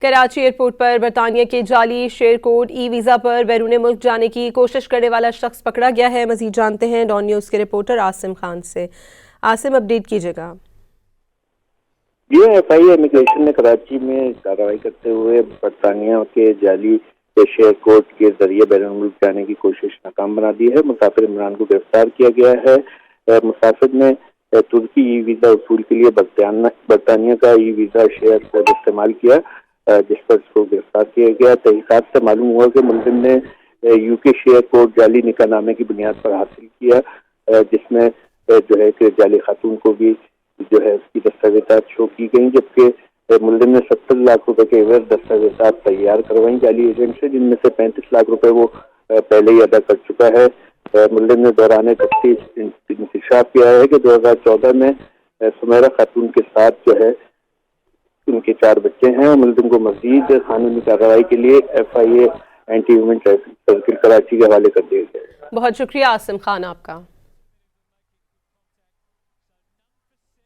Karachi airport پر برطانیہ کے جعلی شیئر کوڈ ای ویزا پر بیرون ملک جانے کی کوشش کرنے والا شخص پکڑا گیا ہے۔ مزید جانتے ہیں ڈان نیوز کے رپورٹر عاصم خان سے۔ عاصم، اپڈیٹ کیجئے گا۔ یہ ایف آئی اے امیگریشن نے کراچی میں کارروائی کرتے ہوئے برطانیہ کے جعلی شیئر کوڈ کے ذریعے بیرون ملک جانے کی کوشش ناکام بنا دی ہے۔ مسافر عمران کو گرفتار کیا گیا ہے۔ مسافر نے ترکی ای ویزا اصول کے لیے برطانیہ کا ای ویزا شیئر کوڈ استعمال کیا، جس پر اس کو گرفتار کیا گیا۔ تحقیقات سے معلوم ہوا کہ ملزم نے یو کے شیئر کوڈ جعلی نکاح نامے کی بنیاد پر حاصل کیا، جس میں جو ہے کہ جعلی خاتون کو بھی جو ہے اس کی دستاویزات شو کی گئی، جبکہ ملزم نے 70 لاکھ روپے کے عوض دستاویزات تیار کروائیں جعلی ایجنٹ سے، جن میں سے 35 لاکھ روپے وہ پہلے ہی ادا کر چکا ہے۔ ملزم نے دوران تفتیش انکشاف کیا ہے کہ 2014 میں سمیرہ خاتون کے ساتھ جو ہے ان کے 4 بچے ہیں۔ ملزم کو مزید قانونی کارروائی کے لیے F I A anti human traffic circle Karachi کے حوالے کر دیا گیا ہے۔ بہت شکریہ عاصم خان آپ کا۔